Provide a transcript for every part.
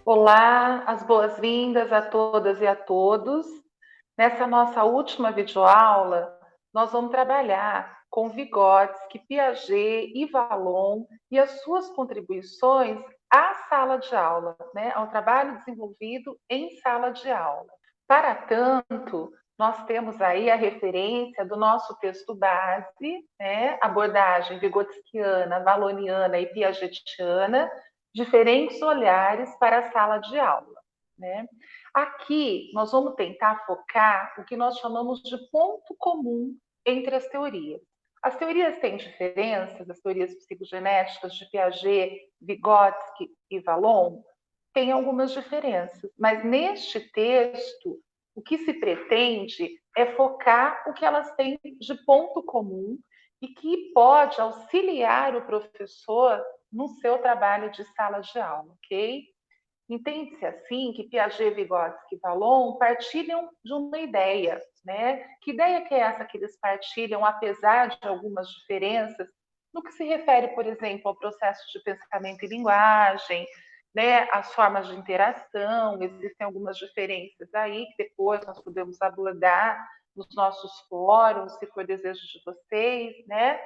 Olá, as boas-vindas a todas e a todos. Nessa nossa última videoaula, nós vamos trabalhar com Vygotsky, Piaget e Vallon e as suas contribuições à sala de aula, né, ao trabalho desenvolvido em sala de aula. Para tanto, nós temos aí a referência do nosso texto base, né, abordagem vygotskiana, valloniana e piagetiana, diferentes olhares para a sala de aula, né? Aqui nós vamos tentar focar o que nós chamamos de ponto comum entre as teorias. As teorias têm diferenças, as teorias psicogenéticas de Piaget, Vygotsky e Vallon têm algumas diferenças, mas neste texto o que se pretende é focar o que elas têm de ponto comum e que pode auxiliar o professor no seu trabalho de sala de aula, ok? Entende-se assim que Piaget, Vygotsky e Vallon partilham de uma ideia, né? Que ideia que é essa que eles partilham, apesar de algumas diferenças, no que se refere, por exemplo, ao processo de pensamento e linguagem, né? As formas de interação, existem algumas diferenças aí que depois nós podemos abordar nos nossos fóruns, se for desejo de vocês, né?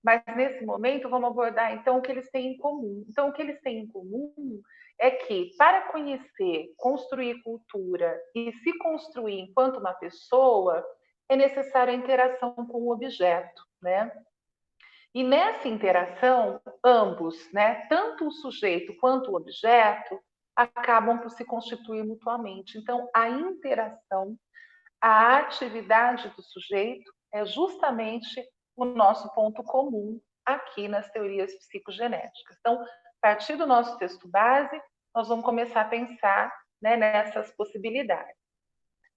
Mas nesse momento vamos abordar então o que eles têm em comum. Então, o que eles têm em comum é que para conhecer, construir cultura e se construir enquanto uma pessoa, é necessária a interação com o objeto, né? E nessa interação, ambos, né, tanto o sujeito quanto o objeto, acabam por se constituir mutuamente. Então, a interação, a atividade do sujeito é justamente o nosso ponto comum aqui nas teorias psicogenéticas. Então, a partir do nosso texto base, nós vamos começar a pensar, né, nessas possibilidades.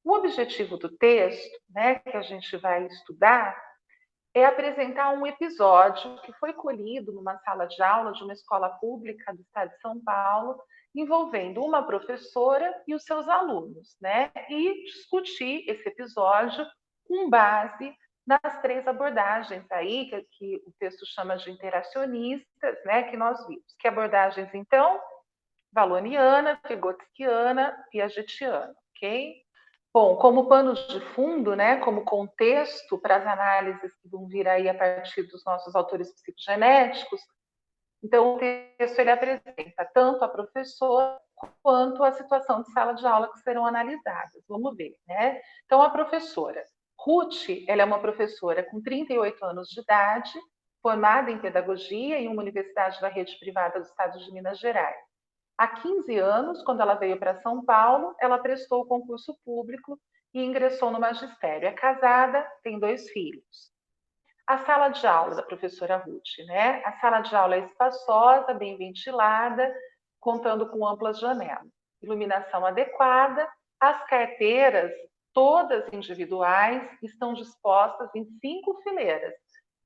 O objetivo do texto, né, que a gente vai estudar, é apresentar um episódio que foi colhido numa sala de aula de uma escola pública do estado de São Paulo, envolvendo uma professora e os seus alunos, né? E discutir esse episódio com base nas três abordagens aí, que o texto chama de interacionistas, né? Que nós vimos. Que abordagens, então? Valloniana, vygotskiana, piagetiana, ok? Bom, como pano de fundo, né, como contexto para as análises que vão vir aí a partir dos nossos autores psicogenéticos, então o texto ele apresenta tanto a professora quanto a situação de sala de aula que serão analisadas. Vamos ver, né? Então a professora Ruth, ela é uma professora com 38 anos de idade, formada em pedagogia em uma universidade da rede privada do estado de Minas Gerais. Há 15 anos, quando ela veio para São Paulo, ela prestou o concurso público e ingressou no magistério. É casada, tem 2 filhos. A sala de aula da professora Ruth, né? A sala de aula é espaçosa, bem ventilada, contando com amplas janelas. Iluminação adequada, as carteiras, todas individuais, estão dispostas em 5 fileiras.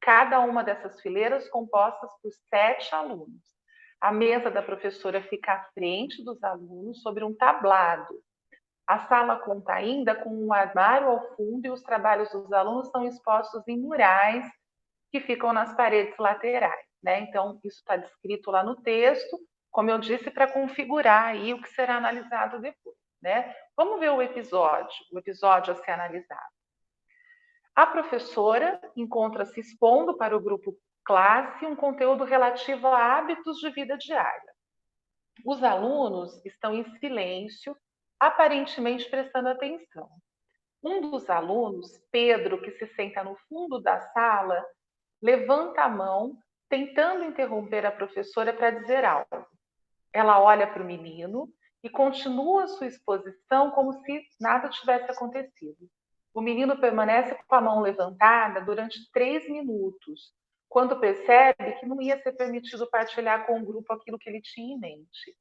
Cada uma dessas fileiras compostas por 7 alunos. A mesa da professora fica à frente dos alunos sobre um tablado. A sala conta ainda com um armário ao fundo e os trabalhos dos alunos são expostos em murais que ficam nas paredes laterais, né? Então, isso está descrito lá no texto, como eu disse, para configurar aí o que será analisado depois, né? Vamos ver o episódio a ser analisado. A professora encontra-se expondo para o grupo classe um conteúdo relativo a hábitos de vida diária. Os alunos estão em silêncio, aparentemente prestando atenção. Um dos alunos, Pedro, que se senta no fundo da sala, levanta a mão, tentando interromper a professora para dizer algo. Ela olha para o menino e continua sua exposição como se nada tivesse acontecido. O menino permanece com a mão levantada durante 3 minutos, quando percebe que não ia ser permitido partilhar com o grupo aquilo que ele tinha em mente.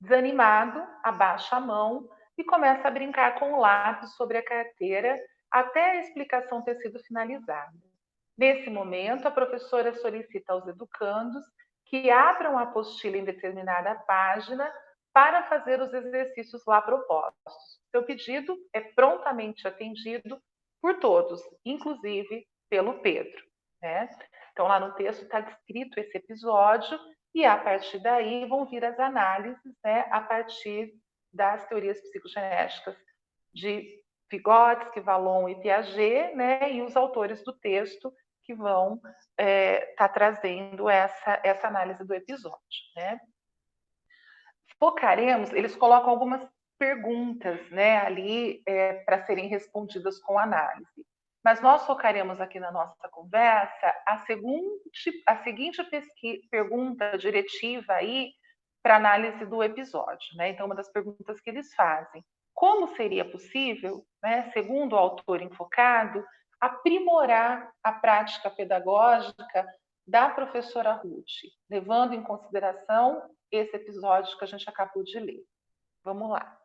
Desanimado, abaixa a mão e começa a brincar com o lápis sobre a carteira até a explicação ter sido finalizada. Nesse momento, a professora solicita aos educandos que abram a apostila em determinada página para fazer os exercícios lá propostos. Seu pedido é prontamente atendido por todos, inclusive pelo Pedro, né? Então, lá no texto está descrito esse episódio e a partir daí vão vir as análises, né, a partir das teorias psicogenéticas de Vygotsky, Vallon e Piaget, né, e os autores do texto que vão estar trazendo essa análise do episódio, né. Focaremos, eles colocam algumas perguntas, né, ali para serem respondidas com análise. Mas nós focaremos aqui na nossa conversa a seguinte pergunta diretiva aí para análise do episódio, né? Então, uma das perguntas que eles fazem: como seria possível, né, segundo o autor enfocado, aprimorar a prática pedagógica da professora Ruth, levando em consideração esse episódio que a gente acabou de ler? Vamos lá.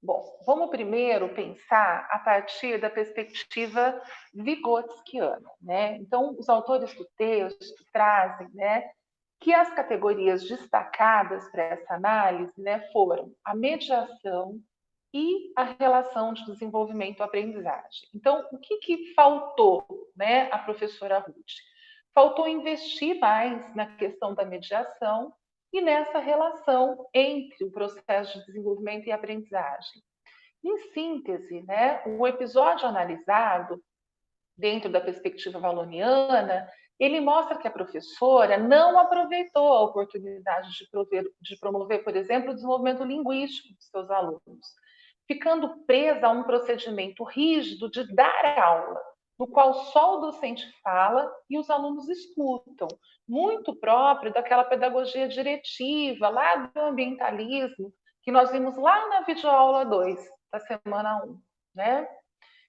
Bom, vamos primeiro pensar a partir da perspectiva vigotskiana, né? Então, os autores do texto trazem, né, que as categorias destacadas para essa análise, né, foram a mediação e a relação de desenvolvimento-aprendizagem. Então, o que faltou, né, a professora Ruth? Faltou investir mais na questão da mediação e nessa relação entre o processo de desenvolvimento e aprendizagem. Em síntese, né, o episódio analisado, dentro da perspectiva valoniana, ele mostra que a professora não aproveitou a oportunidade de promover, por exemplo, o desenvolvimento linguístico dos seus alunos, ficando presa a um procedimento rígido de dar aula, no qual só o docente fala e os alunos escutam, muito próprio daquela pedagogia diretiva, lá do ambientalismo, que nós vimos lá na videoaula 2 da semana 1, né?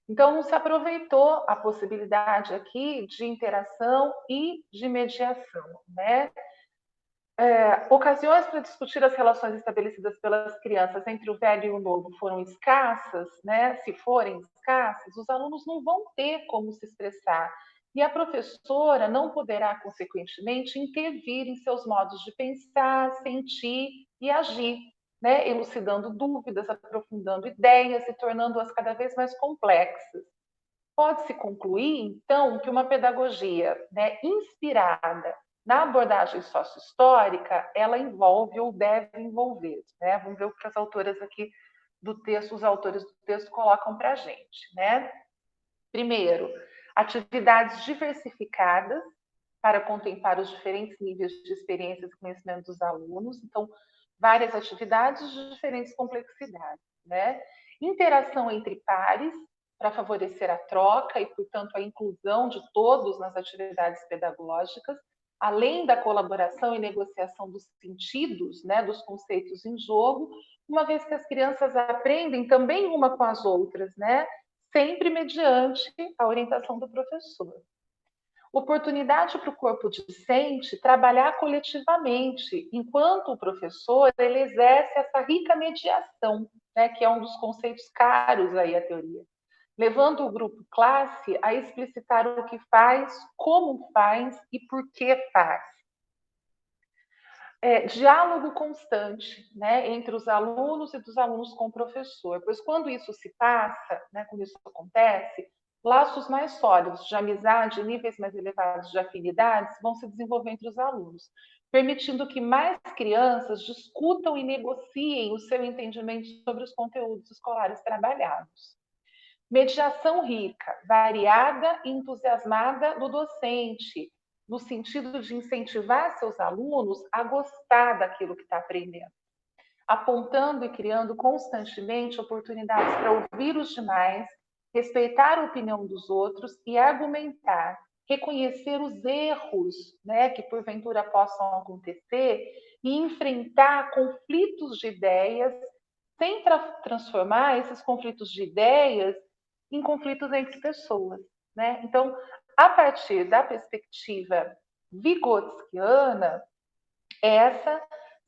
Então, não se aproveitou a possibilidade aqui de interação e de mediação, né? Ocasiões para discutir as relações estabelecidas pelas crianças entre o velho e o novo foram escassas, né? Se forem escassas, os alunos não vão ter como se expressar. E a professora não poderá, consequentemente, intervir em seus modos de pensar, sentir e agir, né? Elucidando dúvidas, aprofundando ideias e tornando-as cada vez mais complexas. Pode-se concluir, então, que uma pedagogia, né, inspirada na abordagem sócio-histórica, ela envolve ou deve envolver, né? Vamos ver o que as autoras aqui do texto, os autores do texto colocam para a gente, né? Primeiro, atividades diversificadas para contemplar os diferentes níveis de experiências e conhecimento dos alunos. Então, várias atividades de diferentes complexidades, né? Interação entre pares para favorecer a troca e, portanto, a inclusão de todos nas atividades pedagógicas, além da colaboração e negociação dos sentidos, né, dos conceitos em jogo, uma vez que as crianças aprendem também uma com as outras, né, sempre mediante a orientação do professor. Oportunidade para o corpo discente trabalhar coletivamente, enquanto o professor ele exerce essa rica mediação, né, que é um dos conceitos caros aí à teoria, levando o grupo classe a explicitar o que faz, como faz e por que faz. Diálogo constante, né, entre os alunos e dos alunos com o professor, pois quando isso se passa, né, quando isso acontece, laços mais sólidos de amizade, níveis mais elevados de afinidades vão se desenvolver entre os alunos, permitindo que mais crianças discutam e negociem o seu entendimento sobre os conteúdos escolares trabalhados. Mediação rica, variada e entusiasmada do docente, no sentido de incentivar seus alunos a gostar daquilo que está aprendendo, apontando e criando constantemente oportunidades para ouvir os demais, respeitar a opinião dos outros e argumentar, reconhecer os erros, né, que porventura possam acontecer e enfrentar conflitos de ideias sem transformar esses conflitos de ideias em conflitos entre pessoas, né? Então, a partir da perspectiva vigotskiana, essas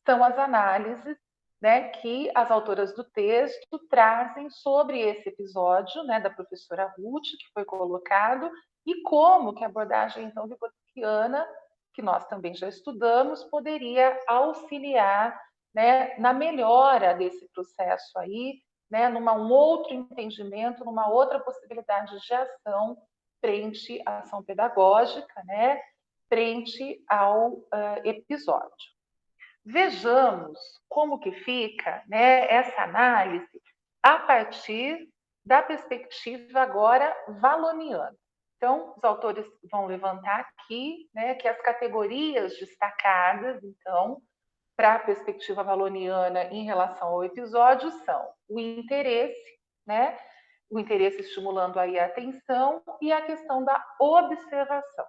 são as análises, né, que as autoras do texto trazem sobre esse episódio, né, da professora Ruth, que foi colocado, e como que a abordagem, então, vigotskiana, que nós também já estudamos, poderia auxiliar, né, na melhora desse processo aí, né, um outro entendimento, numa outra possibilidade de ação frente à ação pedagógica, né, frente ao episódio. Vejamos como que fica, né, essa análise a partir da perspectiva agora valoniana. Então, os autores vão levantar aqui, né, que as categorias destacadas, então, para a perspectiva valoniana em relação ao episódio são o interesse, né, o interesse estimulando aí a atenção e a questão da observação,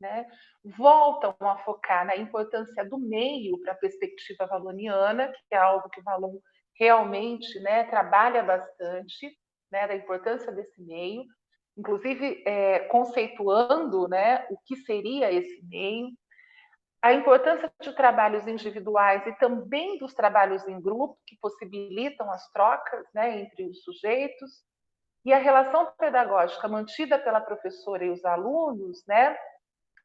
né? Voltam a focar na importância do meio para a perspectiva valoniana, que é algo que o Valon realmente, né, trabalha bastante, né, da importância desse meio, inclusive conceituando, né, o que seria esse meio, a importância de trabalhos individuais e também dos trabalhos em grupo, que possibilitam as trocas, né, entre os sujeitos, e a relação pedagógica mantida pela professora e os alunos, né,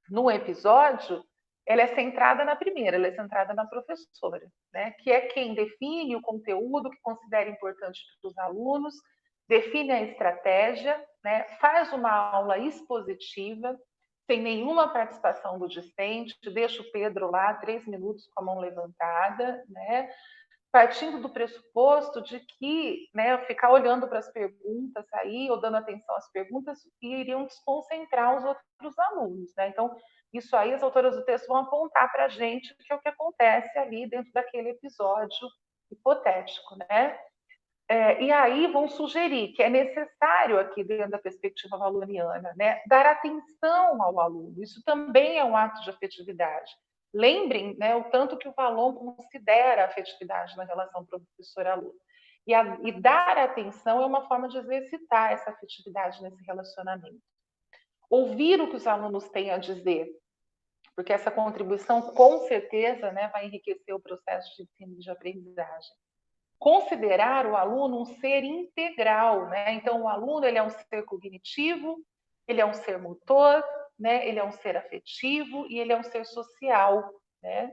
no episódio, ela é centrada na primeira, ela é centrada na professora, né, que é quem define o conteúdo que considera importante para os alunos, define a estratégia, né, faz uma aula expositiva, sem nenhuma participação do discente, deixa o Pedro lá 3 minutos com a mão levantada, né, partindo do pressuposto de que, né, ficar olhando para as perguntas aí, ou dando atenção às perguntas, iriam desconcentrar os outros alunos, né? Então, isso aí as autoras do texto vão apontar para a gente que é o que acontece ali dentro daquele episódio hipotético, né? E aí vão sugerir que é necessário aqui dentro da perspectiva valoniana, né, dar atenção ao aluno. Isso também é um ato de afetividade. Lembrem, né, o tanto que o Valon considera a afetividade na relação professor-aluno. E dar atenção é uma forma de exercitar essa afetividade nesse relacionamento. Ouvir o que os alunos têm a dizer, porque essa contribuição, com certeza, né, vai enriquecer o processo de ensino e de aprendizagem. Considerar o aluno um ser integral, né? Então, o aluno ele é um ser cognitivo, ele é um ser motor, né? Ele é um ser afetivo e ele é um ser social, né?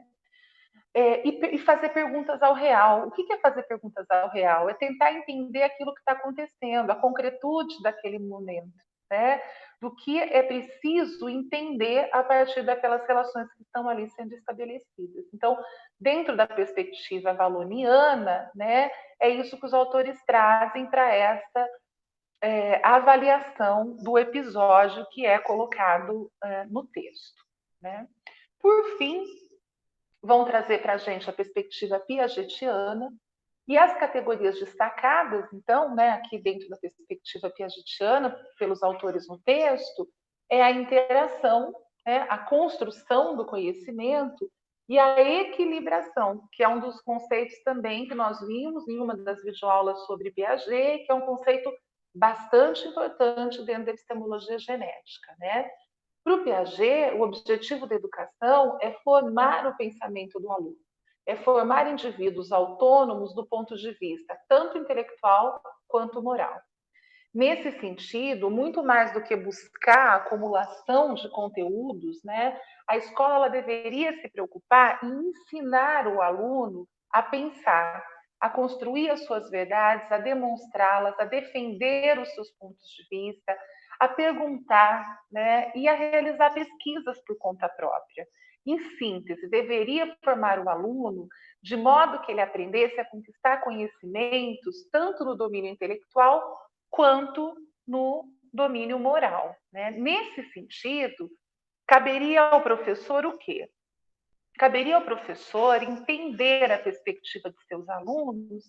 E fazer perguntas ao real. O que é fazer perguntas ao real? É tentar entender aquilo que está acontecendo, a concretude daquele momento, né? Do que é preciso entender a partir daquelas relações que estão ali sendo estabelecidas. Então, dentro da perspectiva valoniana, né, é isso que os autores trazem para essa avaliação do episódio que é colocado no texto, né? Por fim, vão trazer para a gente a perspectiva piagetiana e as categorias destacadas, então, né, aqui dentro da perspectiva piagetiana, pelos autores no texto, é a interação, né, a construção do conhecimento e a equilibração, que é um dos conceitos também que nós vimos em uma das videoaulas sobre Piaget, que é um conceito bastante importante dentro da epistemologia genética, né? Para o Piaget, o objetivo da educação é formar o pensamento do aluno, é formar indivíduos autônomos do ponto de vista tanto intelectual quanto moral. Nesse sentido, muito mais do que buscar a acumulação de conteúdos, né, a escola ela deveria se preocupar em ensinar o aluno a pensar, a construir as suas verdades, a demonstrá-las, a defender os seus pontos de vista, a perguntar, né, e a realizar pesquisas por conta própria. Em síntese, deveria formar o aluno de modo que ele aprendesse a conquistar conhecimentos tanto no domínio intelectual quanto no domínio moral, né? Nesse sentido, caberia ao professor o quê? Caberia ao professor entender a perspectiva de seus alunos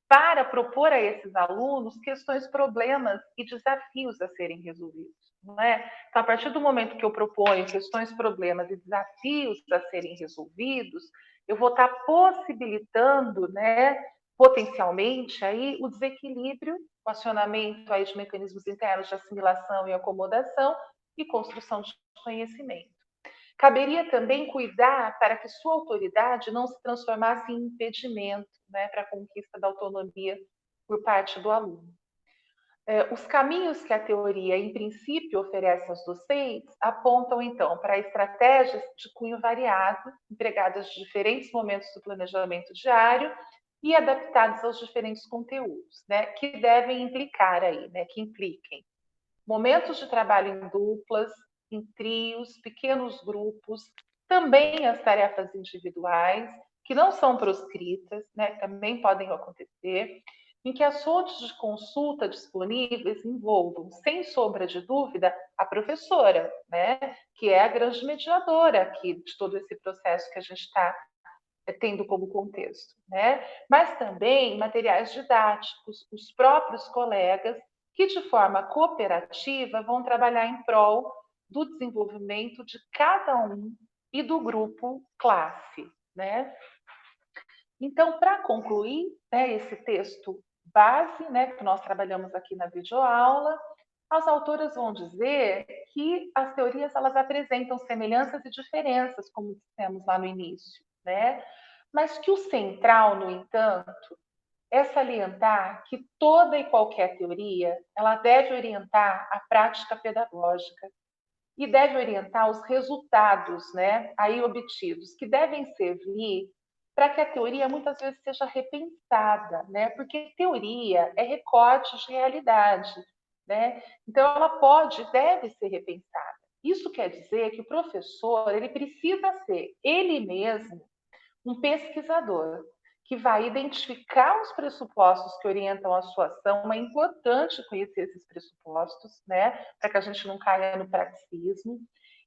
para propor a esses alunos questões, problemas e desafios a serem resolvidos, não é? Então, a partir do momento que eu proponho questões, problemas e desafios a serem resolvidos, eu vou estar possibilitando, né, potencialmente aí o desequilíbrio, o acionamento aí de mecanismos internos de assimilação e acomodação e construção de conhecimento. Caberia também cuidar para que sua autoridade não se transformasse em impedimento, né, para a conquista da autonomia por parte do aluno. Os caminhos que a teoria, em princípio, oferece aos docentes apontam, então, para estratégias de cunho variado, empregadas em diferentes momentos do planejamento diário e adaptadas aos diferentes conteúdos, né, que devem implicar aí, né, que impliquem momentos de trabalho em duplas, em trios, pequenos grupos, também as tarefas individuais, que não são proscritas, né, também podem acontecer, em que as fontes de consulta disponíveis envolvam, sem sombra de dúvida, a professora, né, que é a grande mediadora aqui de todo esse processo que a gente está tendo como contexto, né? Mas também materiais didáticos, os próprios colegas que de forma cooperativa vão trabalhar em prol do desenvolvimento de cada um e do grupo classe, né? Então, para concluir, né, esse texto base, né, que nós trabalhamos aqui na videoaula, as autoras vão dizer que as teorias elas apresentam semelhanças e diferenças, como dissemos lá no início, né? Mas que o central, no entanto, é salientar que toda e qualquer teoria ela deve orientar a prática pedagógica e deve orientar os resultados, né, aí obtidos, que devem servir para que a teoria muitas vezes seja repensada, né? Porque teoria é recorte de realidade, né? Então ela pode, deve ser repensada. Isso quer dizer que o professor ele precisa ser ele mesmo um pesquisador que vai identificar os pressupostos que orientam a sua ação. É importante conhecer esses pressupostos, né, para que a gente não caia no praxismo,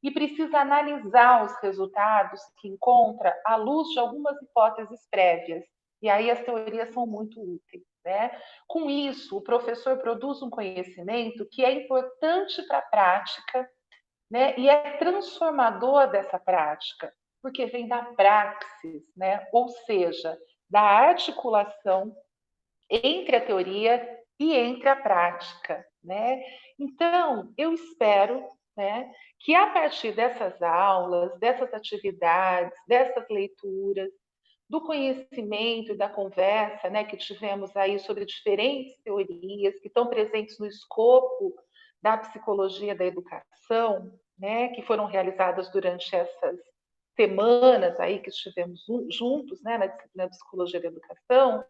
e precisa analisar os resultados que encontra à luz de algumas hipóteses prévias. E aí as teorias são muito úteis, né? Com isso, o professor produz um conhecimento que é importante para a prática, né? E é transformador dessa prática, porque vem da praxis, né? Ou seja, da articulação entre a teoria e entre a prática, né? Então, eu espero, né, que a partir dessas aulas, dessas atividades, dessas leituras, do conhecimento e da conversa, né, que tivemos aí sobre diferentes teorias que estão presentes no escopo da psicologia da educação, né, que foram realizadas durante essas semanas aí que estivemos juntos, né, na disciplina de psicologia da educação.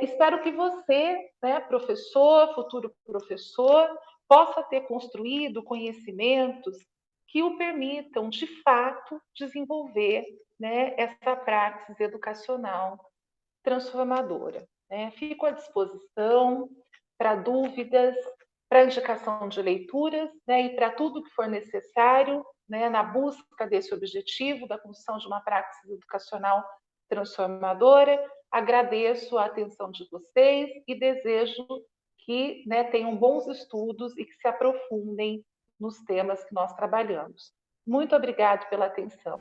Espero que você, né, professor, futuro professor, possa ter construído conhecimentos que o permitam, de fato, desenvolver, né, essa praxis educacional transformadora, né? Fico à disposição para dúvidas, para indicação de leituras, né, e para tudo que for necessário, né, na busca desse objetivo da construção de uma praxis educacional transformadora. Agradeço a atenção de vocês e desejo que, né, tenham bons estudos e que se aprofundem nos temas que nós trabalhamos. Muito obrigado pela atenção.